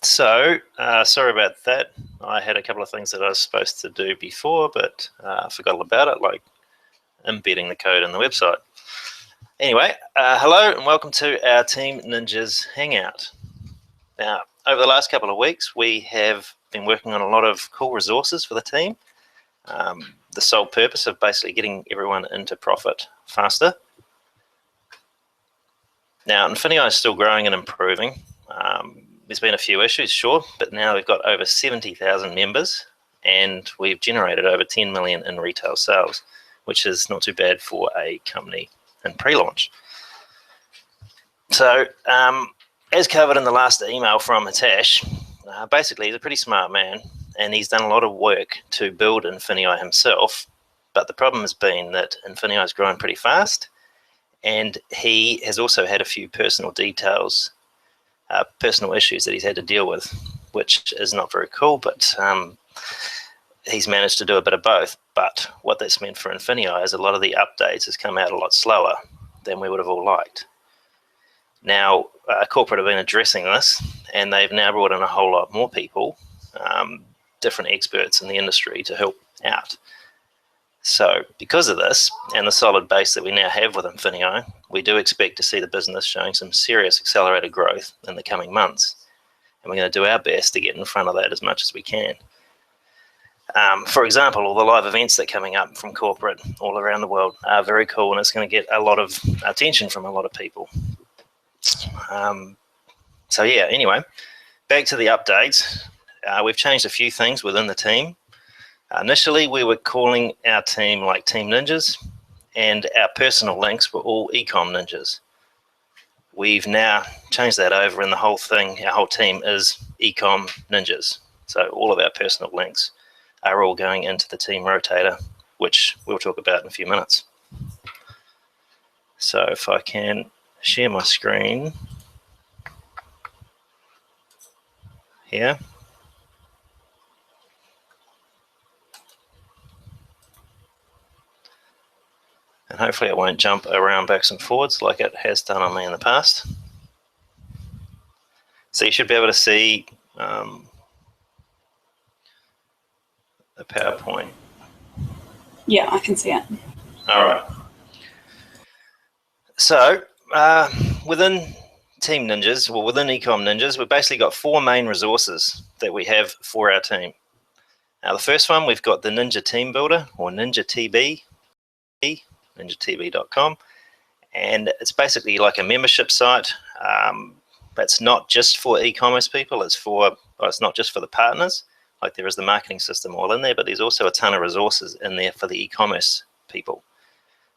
Sorry about that. I had a couple of things that I was supposed to do before, but I forgot all about it, like embedding the code in the website. Anyway, hello and welcome to our Team Ninjaz Hangout. Now, over the last couple of weeks, we have been working on a lot of cool resources for the team. The sole purpose of basically getting everyone into profit faster. Now, INIFNii is still growing and improving. There's been a few issues, sure, but now we've got over 70,000 members and we've generated over 10 million in retail sales, which is not too bad for a company in pre-launch. So, as covered in the last email from Hitesh, basically he's a pretty smart man and he's done a lot of work to build INIFNii himself, but the problem has been that INIFNii has grown pretty fast and he has also had a few personal issues that he's had to deal with, which is not very cool, but he's managed to do a bit of both. But what that's meant for INIFNii is a lot of the updates has come out a lot slower than we would have all liked. Now, corporate have been addressing this, and they've now brought in a whole lot more people, different experts in the industry to help out. So because of this and the solid base that we now have with INIFNii, we do expect to see the business showing some serious accelerated growth in the coming months. And we're going to do our best to get in front of that as much as we can. For example, all the live events that are coming up from corporate all around the world are very cool, and it's going to get a lot of attention from a lot of people. So yeah, anyway, back to the updates. We've changed a few things within the team. Initially, we were calling our team like Team Ninjaz, and our personal links were all eCom Ninjaz. We've now changed that over, and the whole thing, our whole team is eCom Ninjaz. So all of our personal links are all going into the team rotator, which we'll talk about in a few minutes. So if I can share my screen here. And hopefully it won't jump around backwards and forwards like it has done on me in the past. So you should be able to see the PowerPoint. Yeah, I can see it. All right. So within Team Ninjaz, well, within eCom Ninjaz, we've basically got four main resources that we have for our team. Now, the first one, we've got the Ninja Team Builder, or Ninja TB, ninjatb.com, and it's basically like a membership site. That's not just for e-commerce people, it's not just for the partners, like there is the marketing system all in there, but there's also a ton of resources in there for the e-commerce people.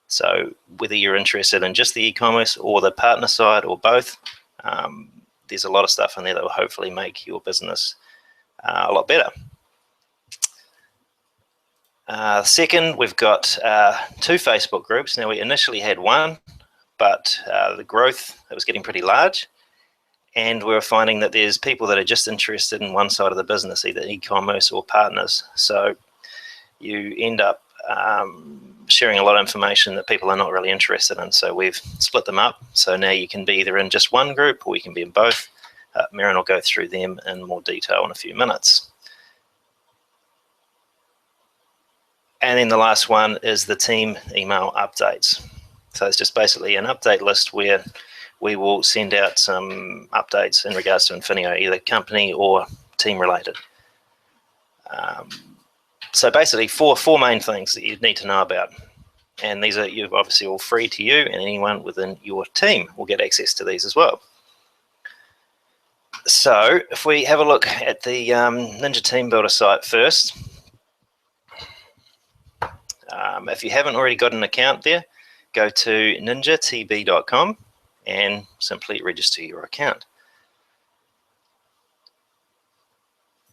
So whether you're interested in just the e-commerce or the partner side or both, there's a lot of stuff in there that will hopefully make your business a lot better. Second, we've got two Facebook groups. Now, we initially had one, but the growth, it was getting pretty large, and we were finding that there's people that are just interested in one side of the business, either e-commerce or partners. So you end up sharing a lot of information that people are not really interested in. So we've split them up. So now you can be either in just one group or you can be in both. Merrin will go through them in more detail in a few minutes. And then the last one is the team email updates. So it's just basically an update list where we will send out some updates in regards to INIFNii, either company or team related. So basically four main things that you need to know about. And these are obviously all free to you, and anyone within your team will get access to these as well. So if we have a look at the Ninja Team Builder site first, if you haven't already got an account there, go to ninjatb.com and simply register your account.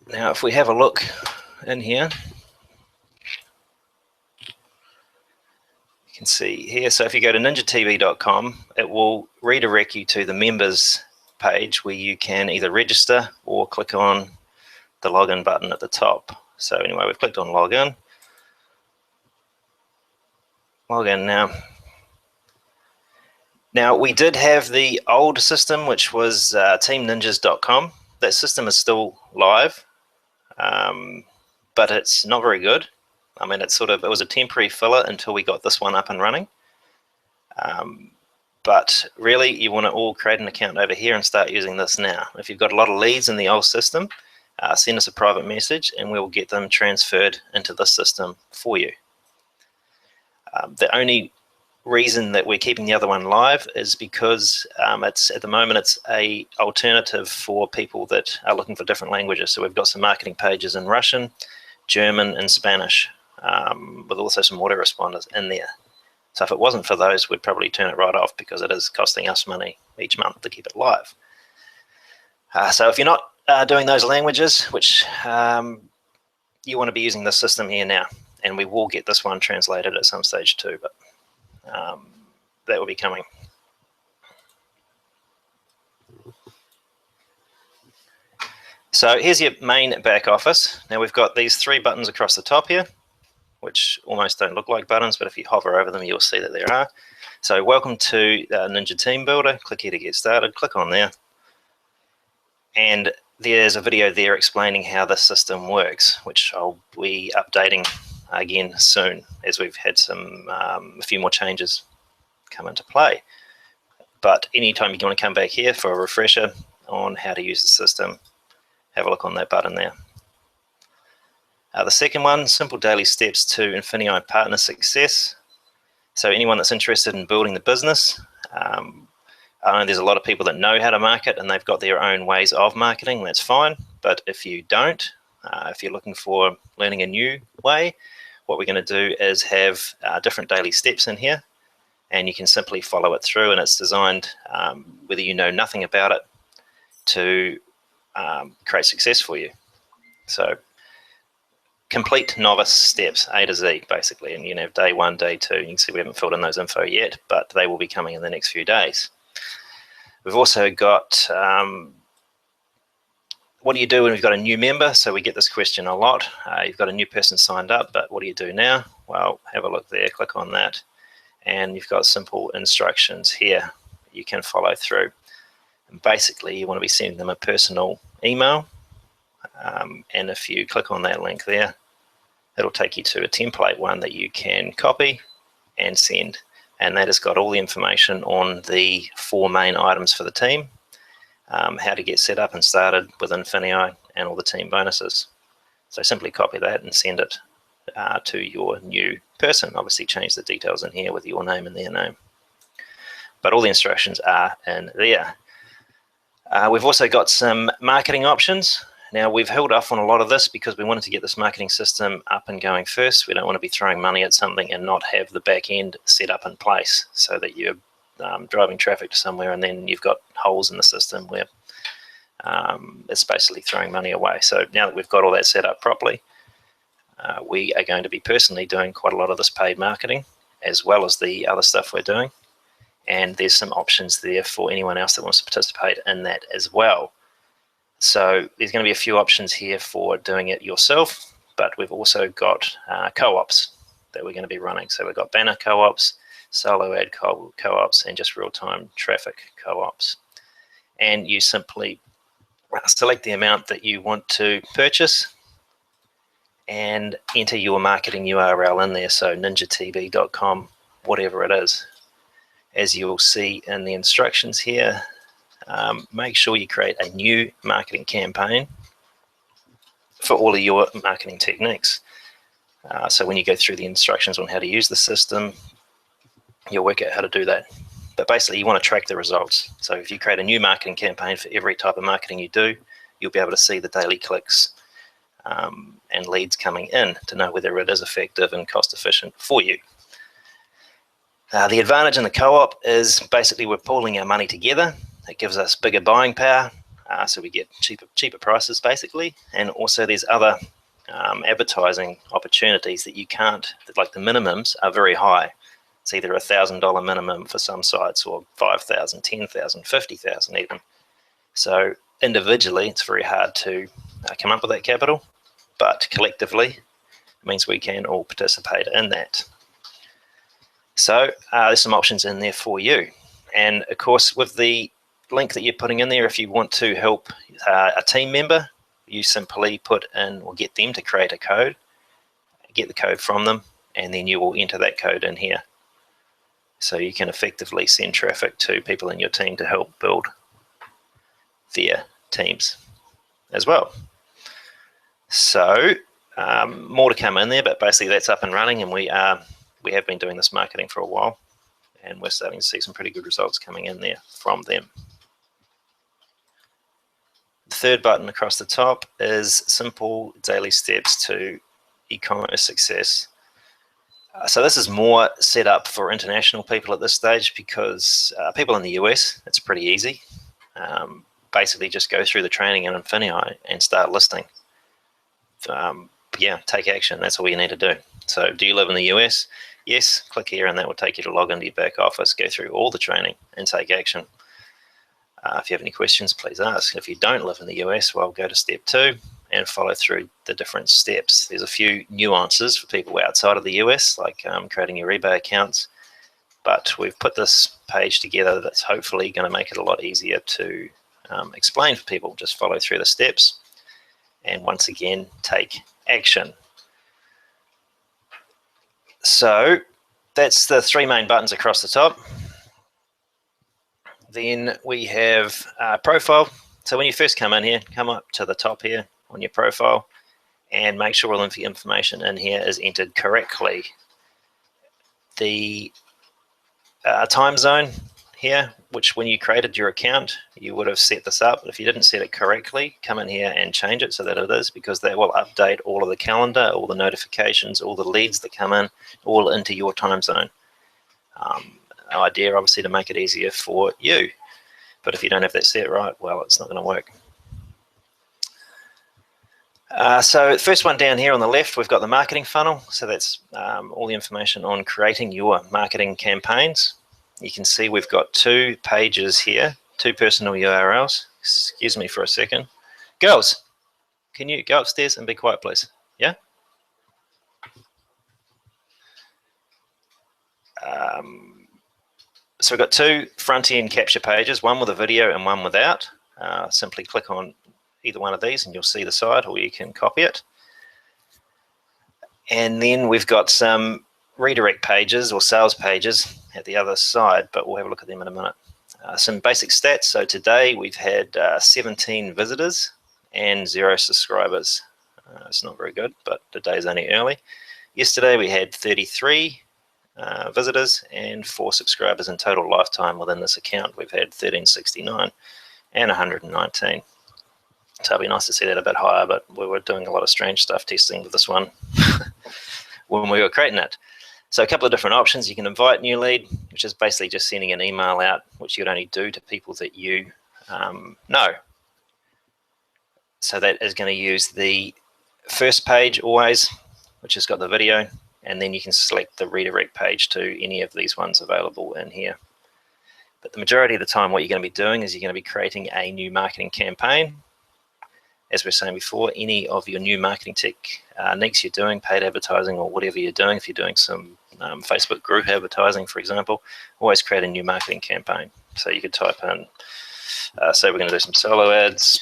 Now, if we have a look in here, you can see here. So if you go to ninjatb.com, it will redirect you to the members page where you can either register or click on the login button at the top. So anyway, we've clicked on login. Login now. Now, we did have the old system, which was teamninjaz.com. that system is still live, but it's not very good. I mean, it was a temporary filler until we got this one up and running. But really, you want to all create an account over here and start using this now. If you've got a lot of leads in the old system, send us a private message and we'll get them transferred into this system for you. The only reason that we're keeping the other one live is because at the moment it's a alternative for people that are looking for different languages. So we've got some marketing pages in Russian, German, and Spanish, with also some autoresponders in there. So if it wasn't for those, we'd probably turn it right off because it is costing us money each month to keep it live. So if you're not doing those languages, which you want to be using this system here now, and we will get this one translated at some stage too, but that will be coming. So here's your main back office. Now we've got these 3 buttons across the top here, which almost don't look like buttons, but if you hover over them, you'll see that there are. So welcome to Ninja Team Builder. Click here to get started. Click on there. And there's a video there explaining how this system works, which I'll be updating again soon as we've had a few more changes come into play. But anytime you want to come back here for a refresher on how to use the system, have a look on that button there. The second one, simple daily steps to INIFNii partner success. So anyone that's interested in building the business, I know there's a lot of people that know how to market and they've got their own ways of marketing, that's fine. But if you don't, if you're looking for learning a new way, what we're going to do is have different daily steps in here, and you can simply follow it through, and it's designed, whether you know nothing about it, to create success for you. So complete novice steps, A to Z, basically, and you can have day 1, day 2. You can see we haven't filled in those info yet, but they will be coming in the next few days. We've also got what do you do when we've got a new member? So we get this question a lot. You've got a new person signed up, but what do you do now? Well, have a look there, click on that, and you've got simple instructions here you can follow through. And basically, you want to be sending them a personal email, and if you click on that link there, it'll take you to a template one that you can copy and send, and that has got all the information on the 4 main items for the team, how to get set up and started with INIFNii, and all the team bonuses. So simply copy that and send it to your new person. Obviously change the details in here with your name and their name, but all the instructions are in there. We've also got some marketing options. Now, we've held off on a lot of this because we wanted to get this marketing system up and going first. We don't want to be throwing money at something and not have the back end set up in place, so that you're driving traffic to somewhere and then you've got holes in the system where it's basically throwing money away. So now that we've got all that set up properly, we are going to be personally doing quite a lot of this paid marketing as well as the other stuff we're doing. And there's some options there for anyone else that wants to participate in that as well. So there's going to be a few options here for doing it yourself, but we've also got co-ops that we're going to be running. So we've got banner co-ops, solo ad co-ops, and just real-time traffic co-ops. And you simply select the amount that you want to purchase and enter your marketing URL in there, so ninjatb.com, whatever it is. As you will see in the instructions here, make sure you create a new marketing campaign for all of your marketing techniques. So when you go through the instructions on how to use the system, you'll work out how to do that. But basically, you want to track the results. So if you create a new marketing campaign for every type of marketing you do, you'll be able to see the daily clicks and leads coming in to know whether it is effective and cost efficient for you. The advantage in the co-op is basically we're pooling our money together. It gives us bigger buying power, so we get cheaper prices basically, and also there's other advertising opportunities that you can't, like the minimums are very high. It's either $1,000 minimum for some sites, or 5,000, 10,000, 50,000 even. So individually, it's very hard to come up with that capital, but collectively, it means we can all participate in that. So there's some options in there for you. And of course, with the link that you're putting in there, if you want to help a team member, you simply put in or get them to create a code, get the code from them, and then you will enter that code in here. So you can effectively send traffic to people in your team to help build their teams as well. So more to come in there, but basically that's up and running, and we have been doing this marketing for a while, and we're starting to see some pretty good results coming in there from them. The third button across the top is simple daily steps to e-commerce success. So this is more set up for international people at this stage, because people in the US, it's pretty easy. Basically just go through the training in INIFNii and start listing. Yeah, take action. That's all you need to do. So do you live in the US? Yes, click here and that will take you to log into your back office, go through all the training and take action. If you have any questions, please ask. If you don't live in the US, well, go to step 2 and follow through the different steps. There's a few nuances for people outside of the US, like creating your eBay accounts, but we've put this page together that's hopefully going to make it a lot easier to explain for people. Just follow through the steps and once again take action. So that's the 3 main buttons across the top. Then we have profile. So when you first come in here, come up to the top here on your profile and make sure all the information in here is entered correctly. The time zone here, which when you created your account, you would have set this up. If you didn't set it correctly, come in here and change it so that it is, because that will update all of the calendar, all the notifications, all the leads that come in, all into your time zone. Our idea, obviously, to make it easier for you. But if you don't have that set right, well, it's not going to work. So the first one down here on the left, we've got the marketing funnel. So that's all the information on creating your marketing campaigns. You can see we've got 2 pages here, 2 personal URLs. Excuse me for a second. Girls, can you go upstairs and be quiet, please? Yeah? So we've got 2 front-end capture pages, one with a video and one without. Simply click on either one of these and you'll see the site, or you can copy it. And then we've got some redirect pages or sales pages at the other side, but we'll have a look at them in a minute. Some basic stats. So today we've had 17 visitors and 0 subscribers. It's not very good, but the day's only early. Yesterday we had 33 visitors and 4 subscribers in total lifetime within this account. We've had 1369 and 119. So it'd be nice to see that a bit higher, but we were doing a lot of strange stuff testing with this one when we were creating it. So a couple of different options. You can invite new lead, which is basically just sending an email out, which you'd only do to people that you know. So that is going to use the first page always, which has got the video, and then you can select the redirect page to any of these ones available in here. But the majority of the time, what you're going to be doing is you're going to be creating a new marketing campaign. As we were saying before, any of your new marketing techniques you're doing, paid advertising or whatever you're doing, if you're doing some Facebook group advertising, for example, always create a new marketing campaign. So you could type in, say we're going to do some solo ads.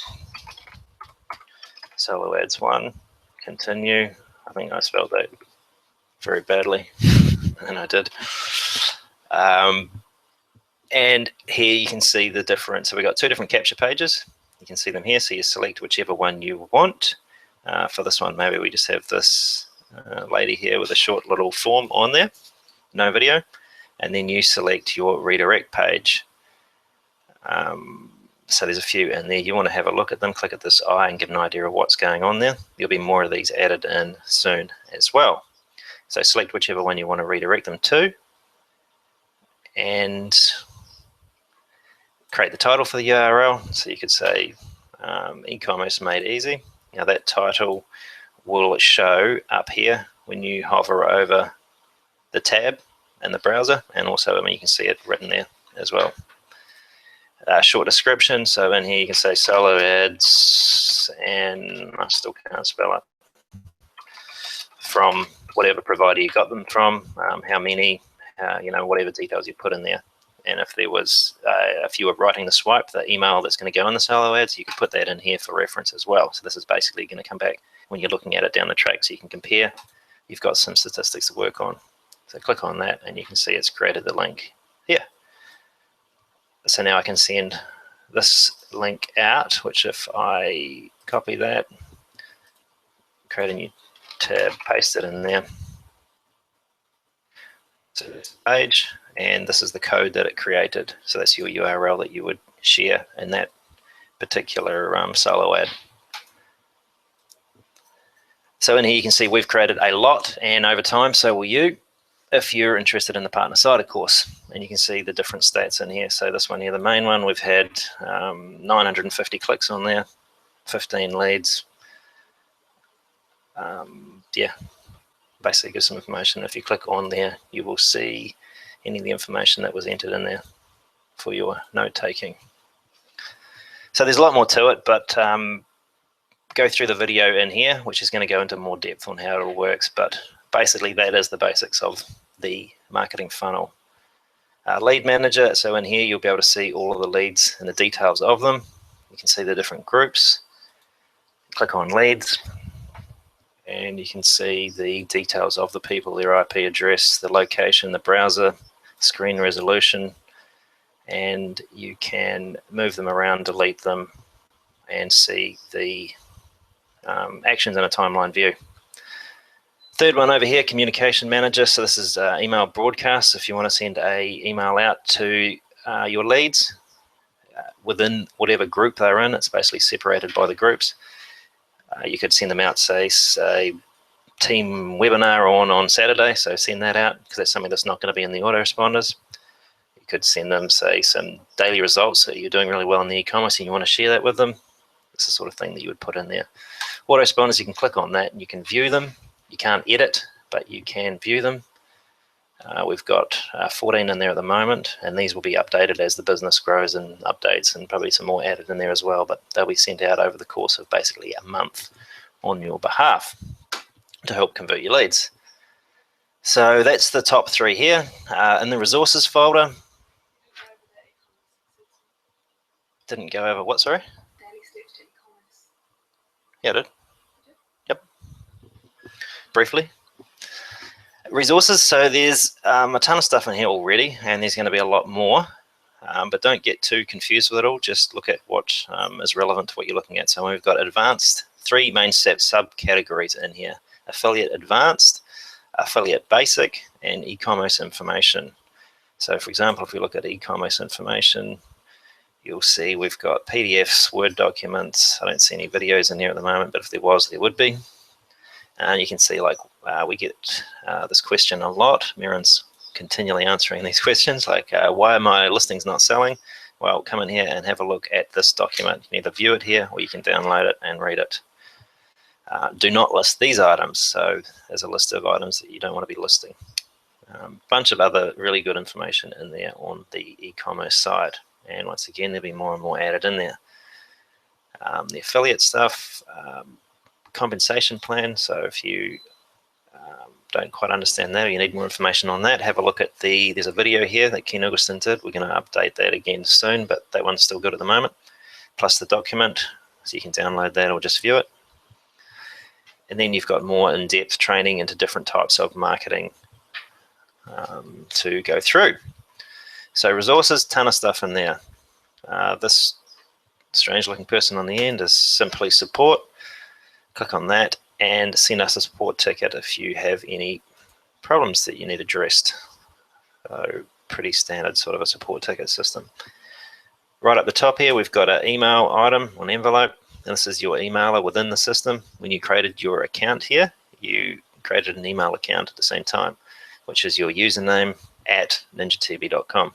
Solo ads 1, continue. I think I spelled that very badly, and I did. And here you can see the difference. So we've got 2 different capture pages. You can see them here, so you select whichever one you want. For this one, maybe we just have this lady here with a short little form on there, no video, and then you select your redirect page. So there's a few in there. You want to have a look at them, click at this eye and get an idea of what's going on there. There'll be more of these added in soon as well. So select whichever one you want to redirect them to, and create the title for the URL. So you could say e-commerce made easy. Now that title will show up here when you hover over the tab in the browser, and also you can see it written there as well. Short description. So in here you can say solo ads, and I still can't spell it, from whatever provider you got them from, how many, you know, whatever details you put in there. And if there was, if you were writing the swipe, the email that's going to go in the solo ads, you could put that in here for reference as well. So this is basically going to come back when you're looking at it down the track, so you can compare. You've got some statistics to work on. So click on that and you can see it's created the link here. So now I can send this link out, which if I copy that, create a new tab, paste it in there. So this page, and this is the code that it created. So that's your URL that you would share in that particular solo ad. So in here you can see we've created a lot, and over time so will you if you're interested in the partner side, of course. And you can see the different stats in here. So this one here, the main one, we've had 950 clicks on there, 15 leads. Yeah, basically gives some information. If you click on there, you will see any of the information that was entered in there for your note taking. So there's a lot more to it, but go through the video in here, which is going to go into more depth on how it all works. But basically that is the basics of the marketing funnel. Lead manager, so in here you'll be able to see all of the leads and the details of them. You can see the different groups. Click on leads and you can see the details of the people, their IP address, the location, the browser, screen resolution, and you can move them around, delete them, and see the actions in a timeline view. Third one over here, communication manager. So this is email broadcast. If you want to send a email out to your leads within whatever group they're in, it's basically separated by the groups. You could send them out, say team webinar on Saturday, so send that out because that's something that's not going to be in the autoresponders. You could send them, say, some daily results that you're doing really well in the e-commerce and you want to share that with them. It's the sort of thing that you would put in there. Autoresponders, you can click on that and you can view them. You can't edit, but you can view them. We've got 14 in there at the moment, and these will be updated as the business grows and updates, and probably some more added in there as well, but they'll be sent out over the course of basically a month on your behalf to help convert your leads. So that's the top three here. In the resources folder, didn't go over what, sorry? Daily steps to e-commerce. Yeah, I did. Yep. Briefly. Resources, so there's a ton of stuff in here already, and there's going to be a lot more, but don't get too confused with it all. Just look at what is relevant to what you're looking at. So we've got advanced, three main subcategories in here: affiliate advanced, affiliate basic, and e-commerce information. So for example, if we look at e-commerce information, you'll see we've got PDFs, Word documents. I don't see any videos in there at the moment, but if there was, there would be. And you can see, like, we get this question a lot. Merrin's continually answering these questions, like, why are my listings not selling? Well, come in here and have a look at this document. You can either view it here or you can download it and read it. Do not list these items. So there's a list of items that you don't want to be listing. Bunch of other really good information in there on the e-commerce side. And once again, there'll be more and more added in there. The affiliate stuff, compensation plan. So if you don't quite understand that or you need more information on that, have a look at there's a video here that Ken Augustin did. We're going to update that again soon, but that one's still good at the moment, plus the document, so you can download that or just view it. And then you've got more in-depth training into different types of marketing to go through. So resources, ton of stuff in there. This strange looking person on the end is simply support. Click on that and send us a support ticket if you have any problems that you need addressed. So pretty standard sort of a support ticket system. Right up the top here, we've got an email item, an envelope, and this is your emailer within the system. When you created your account here, you created an email account at the same time, which is your username at ninjatv.com.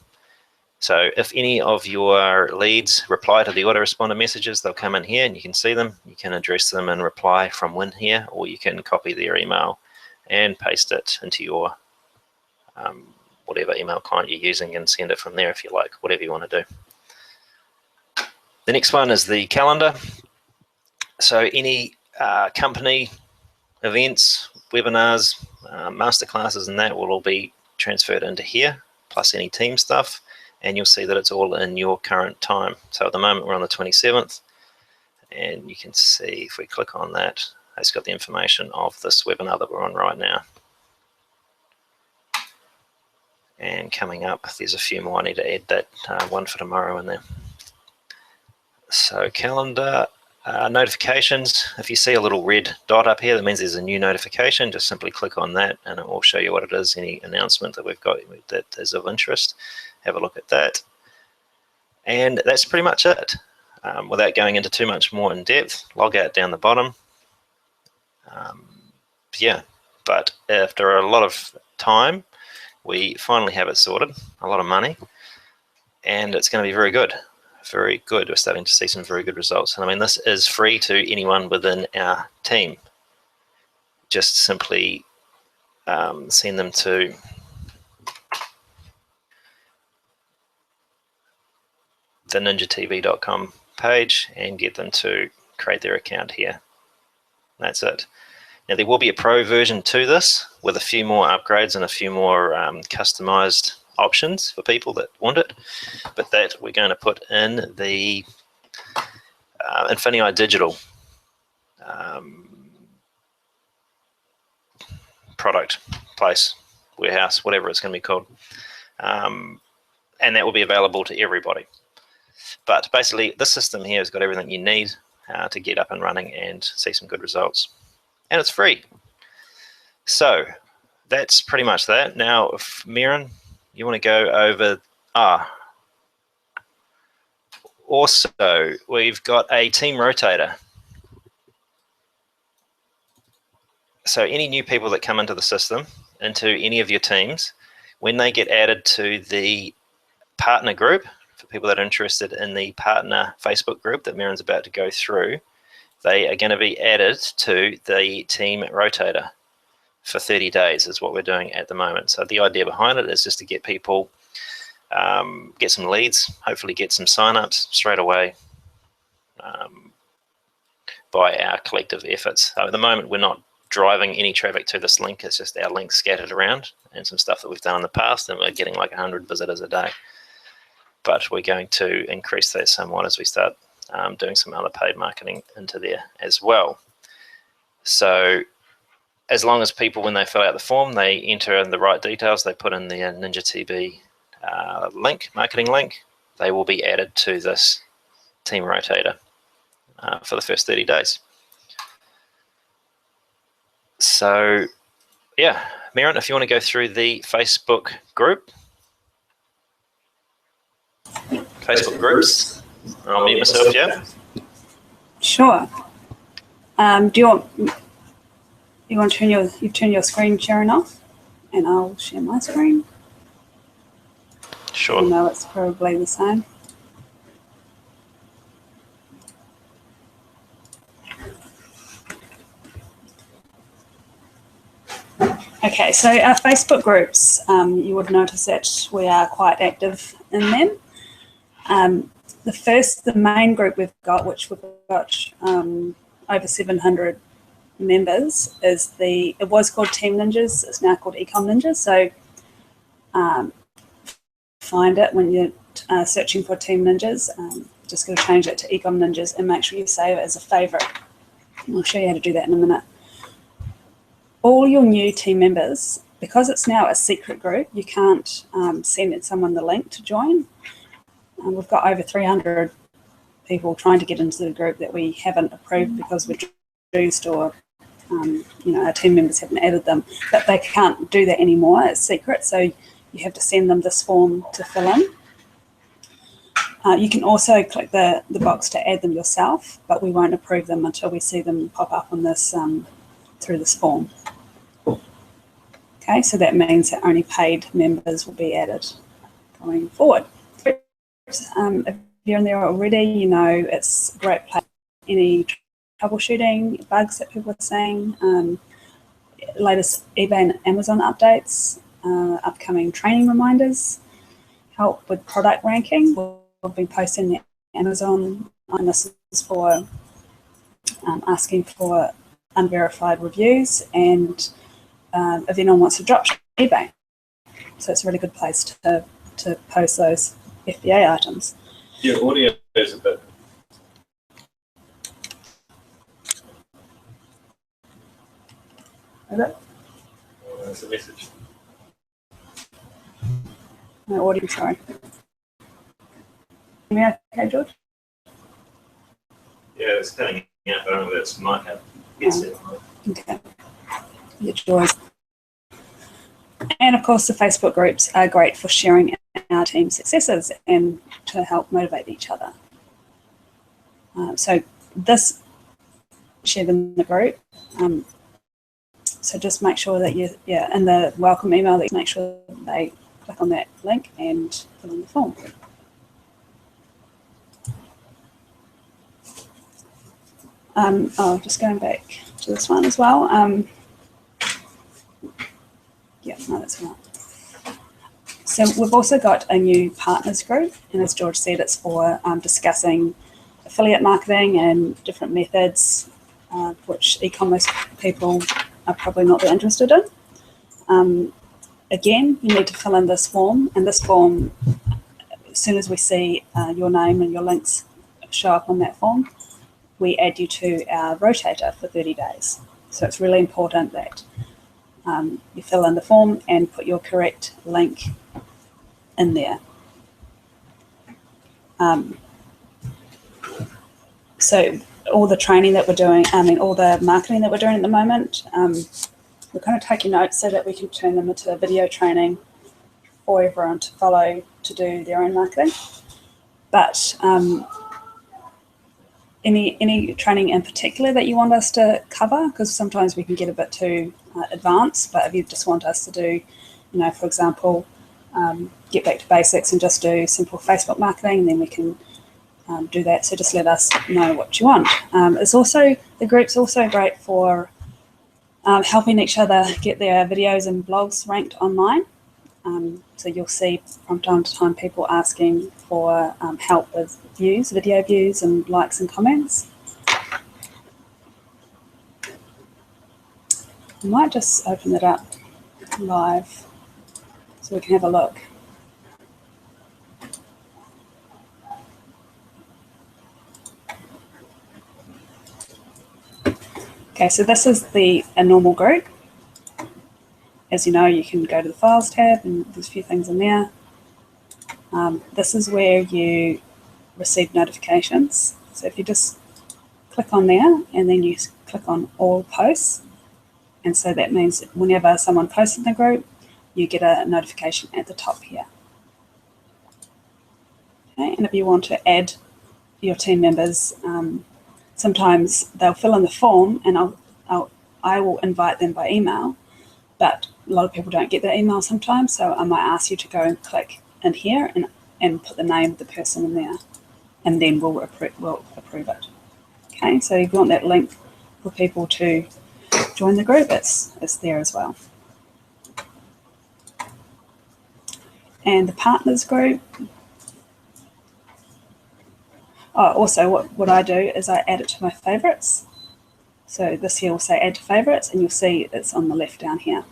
So if any of your leads reply to the autoresponder messages, they'll come in here and you can see them. You can address them and reply from within here, or you can copy their email and paste it into your whatever email client you're using and send it from there if you like, whatever you want to do. The next one is the calendar. So any company events, webinars, masterclasses and that will all be transferred into here, plus any team stuff. and you'll see that it's all in your current time. So at the moment we're on the 27th, and you can see if we click on that, it's got the information of this webinar that we're on right now. And coming up, there's a few more. I need to add that one for tomorrow in there. So calendar, notifications. If you see a little red dot up here, that means there's a new notification. Just simply click on that and it will show you what it is, any announcement that we've got that is of interest. Have a look at that. And that's pretty much it. Without going into too much more in depth, log out down the bottom. Yeah, but after a lot of time, we finally have it sorted, a lot of money, and it's going to be very good. Very good. We're starting to see some very good results. And I mean, this is free to anyone within our team. Just simply send them to the ninjatv.com page and get them to create their account here. That's it. Now there will be a pro version to this with a few more upgrades and a few more customized options for people that want it, but that we're going to put in the INIFNii digital product place, warehouse, whatever it's going to be called, and that will be available to everybody. But basically this system here has got everything you need to get up and running and see some good results, and it's free. So that's pretty much that. Now if Merrin, you want to go over, also we've got a team rotator. So any new people that come into the system, into any of your teams, when they get added to the partner group, for people that are interested in the partner Facebook group that Merrin's about to go through, they are going to be added to the team rotator for 30 days is what we're doing at the moment. So the idea behind it is just to get people, get some leads, hopefully get some signups straight away by our collective efforts. So at the moment we're not driving any traffic to this link, it's just our links scattered around and some stuff that we've done in the past, and we're getting like 100 visitors a day. But we're going to increase that somewhat as we start doing some other paid marketing into there as well. So as long as people, when they fill out the form, they enter in the right details, they put in the NinjaTV link, marketing link, they will be added to this team rotator for the first 30 days. So yeah, Merrin, if you want to go through the Facebook group. Facebook groups. I'll mute myself, yeah? Sure. Do you want to turn your screen sharing off, and I'll share my screen? Sure. I know it's probably the same. Okay, so our Facebook groups, you would notice that we are quite active in them. The main group we've got, which we've got over 700 members, is it was called Team Ninjas, it's now called eCom Ninjaz. So find it when you're searching for Team Ninjaz. Just going to change it to eCom Ninjaz and make sure you save it as a favorite. I'll show you how to do that in a minute. All your new team members, because it's now a secret group, you can't send someone the link to join. We've got over 300 people trying to get into the group that we haven't approved because we're reduced or our team members haven't added them, but they can't do that anymore. It's secret, so you have to send them this form to fill in. You can also click the box to add them yourself, but we won't approve them until we see them pop up on this through this form. Okay, so that means that only paid members will be added going forward. If you're in there already, you know it's a great place for any troubleshooting, bugs that people are saying, latest eBay and Amazon updates, upcoming training reminders, help with product ranking. We'll be posting the Amazon, and this is for asking for unverified reviews, and if anyone wants to drop eBay. So it's a really good place to post those FBA items. Your audio is a bit. Is it? That's a message. No audio, sorry. Can you hear me okay, George? Yeah, it's cutting out. I don't know if that's might have. Yes. Okay. Your choice. And of course, the Facebook groups are great for sharing our team successes and to help motivate each other. So this, share them in the group. So just make sure that you, in the welcome email, that you make sure that they click on that link and fill in the form. Just going back to this one as well. Yeah, no, that's right. So we've also got a new partners group, and as George said, it's for discussing affiliate marketing and different methods, which e-commerce people are probably not that interested in. Again, you need to fill in this form, and this form, as soon as we see your name and your links show up on that form, we add you to our rotator for 30 days. So it's really important that you fill in the form and put your correct link in there. So all the training that we're doing, all the marketing that we're doing at the moment, we're kind of taking notes so that we can turn them into a video training for everyone to follow to do their own marketing. But any training in particular that you want us to cover, because sometimes we can get a bit too advanced, but if you just want us to do, for example, get back to basics and just do simple Facebook marketing, then we can do that. So just let us know what you want. The group's also great for helping each other get their videos and blogs ranked online. So you'll see from time to time people asking for help with views, video views, and likes and comments. I might just open it up live so we can have a look. Okay, so this is a normal group. As you know, you can go to the Files tab, and there's a few things in there. This is where you receive notifications. So if you just click on there, and then you click on All Posts, and so that means whenever someone posts in the group, you get a notification at the top here. Okay, and if you want to add your team members, sometimes they'll fill in the form, and I will invite them by email, but a lot of people don't get their email sometimes, so I might ask you to go and click in here and put the name of the person in there, and then we'll approve it. Okay, so if you want that link for people to join the group, it's there as well. And the partners group. Also, what I do is I add it to my favorites. So this here will say add to favorites, and you'll see it's on the left down here.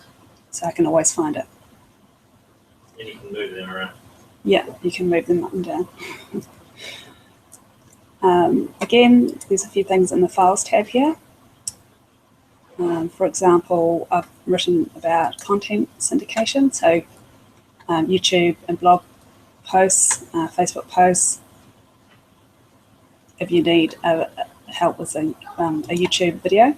So I can always find it. And you can move them around. Yeah, you can move them up and down. Again, there's a few things in the Files tab here. For example, I've written about content syndication, so YouTube and blog posts, Facebook posts. If you need help with a YouTube video.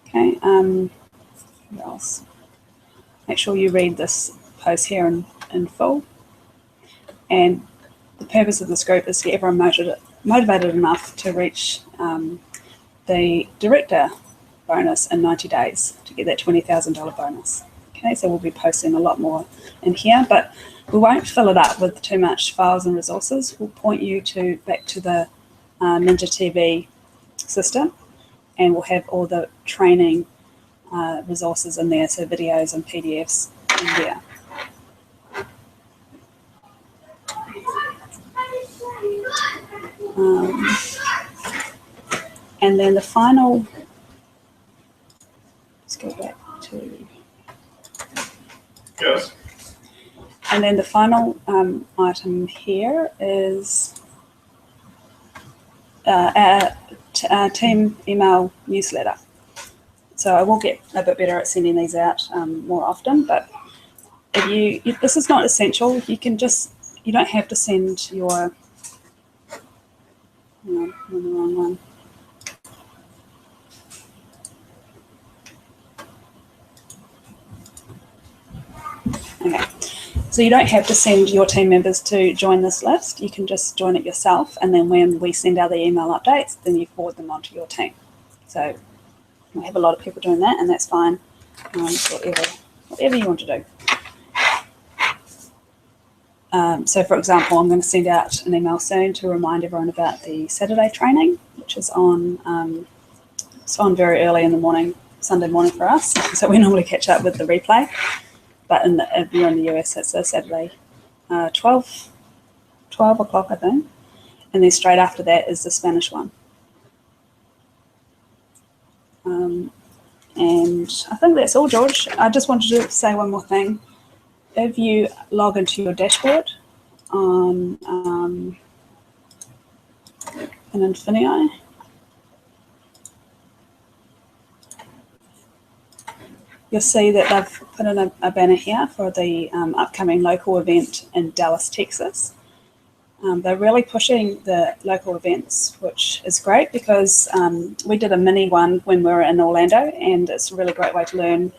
Okay, what else? Make sure you read this post here in full. And the purpose of this group is to get everyone motivated enough to reach the director bonus in 90 days to get that $20,000 bonus. Okay, so we'll be posting a lot more in here, but we won't fill it up with too much files and resources. We'll point you back to the Ninja TV system, and we'll have all the training resources in there, so videos and PDFs in there. And then the final, let's go back to... Yes. And then the final item here is our team email newsletter. So I will get a bit better at sending these out more often, but if this is not essential, you don't have to send your, hang on, I'm on the wrong one. Okay, so you don't have to send your team members to join this list. You can just join it yourself, and then when we send out the email updates, then you forward them onto your team. So we have a lot of people doing that, and that's fine. Whatever you want to do. So for example, I'm going to send out an email soon to remind everyone about the Saturday training, which is on, it's on very early in the morning, Sunday morning for us. So we normally catch up with the replay, but if you're in the US, it's a Saturday 12 o'clock, I think. And then straight after that is the Spanish one. And I think that's all, George. I just wanted to say one more thing. If you log into your dashboard on in INIFNii, you'll see that they've put in a banner here for the upcoming local event in Dallas, Texas. They're really pushing the local events, which is great because we did a mini one when we were in Orlando, and it's a really great way to learn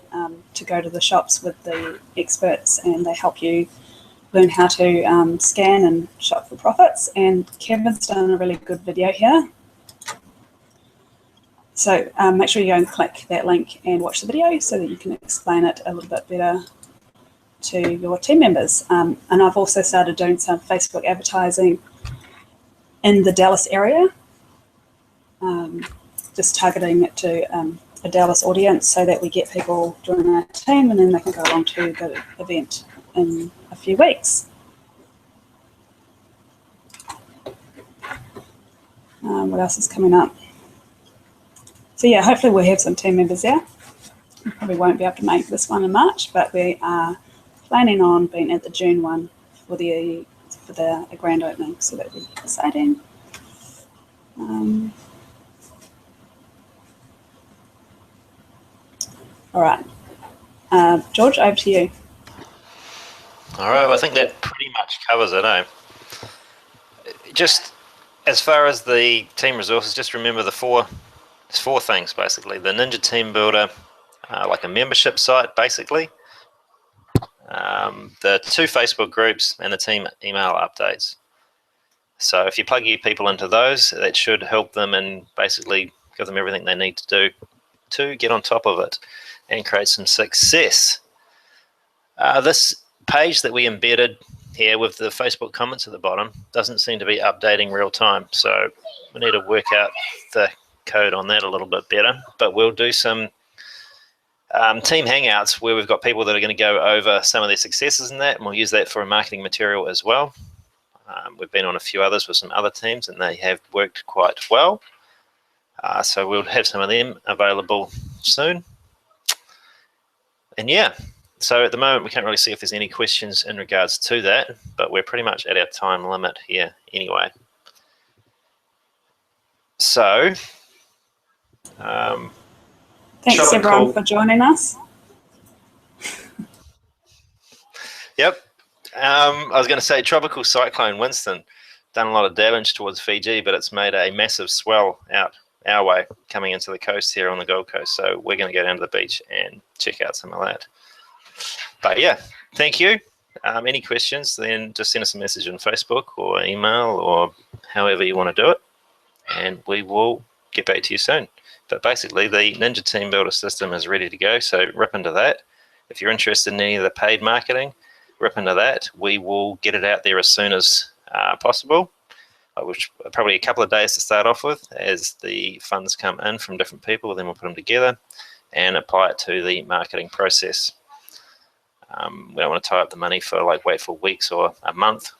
to go to the shops with the experts, and they help you learn how to scan and shop for profits. And Kevin's done a really good video here. So make sure you go and click that link and watch the video so that you can explain it a little bit better to your team members. And I've also started doing some Facebook advertising in the Dallas area, just targeting it to a Dallas audience so that we get people joining our team, and then they can go along to the event in a few weeks. What else is coming up? So yeah, hopefully we'll have some team members there. We probably won't be able to make this one in March, but we are planning on being at the June one for the grand opening, so that'll be exciting. All right, George, over to you. All right, well, I think that pretty much covers it, eh? Just as far as the team resources, just remember there's four things basically: the Ninja Team Builder, like a membership site basically, the 2 Facebook groups, and the team email updates. So if you plug your people into those, that should help them and basically give them everything they need to do to get on top of it and create some success. This page that we embedded here with the Facebook comments at the bottom doesn't seem to be updating real time, so we need to work out the code on that a little bit better. But we'll do some team hangouts where we've got people that are going to go over some of their successes in that, and we'll use that for a marketing material as well. We've been on a few others with some other teams, and they have worked quite well. So we'll have some of them available soon. And yeah, so at the moment we can't really see if there's any questions in regards to that, but we're pretty much at our time limit here anyway. So thanks everyone for joining us. Yep. I was going to say Tropical Cyclone Winston done a lot of damage towards Fiji, but it's made a massive swell out our way coming into the coast here on the Gold Coast. So we're going to go down to the beach and check out some of that. But yeah, thank you. Any questions, then just send us a message on Facebook or email or however you want to do it, and we will get back to you soon. But basically, the Ninja Team Builder system is ready to go, so rip into that. If you're interested in any of the paid marketing, rip into that. We will get it out there as soon as possible, which probably a couple of days to start off with. As the funds come in from different people, then we'll put them together and apply it to the marketing process. We don't want to tie up the money for wait for weeks or a month.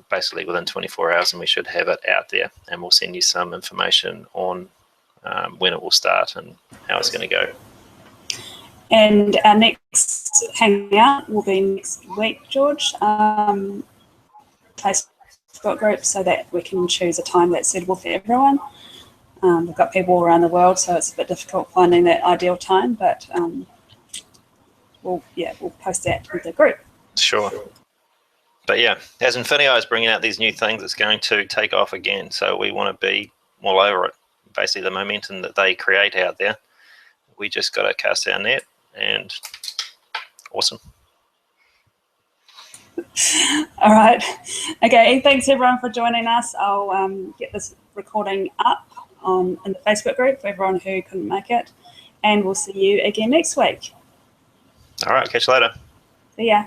Basically within 24 hours, and we should have it out there, and we'll send you some information on when it will start and how it's going to go. And our next Hangout will be next week, George. Facebook group so that we can choose a time that's suitable for everyone. We've got people all around the world, so it's a bit difficult finding that ideal time, but we'll post that with the group. Sure. But yeah, as INIFNii is bringing out these new things, it's going to take off again. So we want to be all over it. Basically, the momentum that they create out there, we just got to cast our net, and awesome. All right. Okay. Thanks everyone for joining us. I'll get this recording up in the Facebook group for everyone who couldn't make it, and we'll see you again next week. All right. Catch you later. See ya.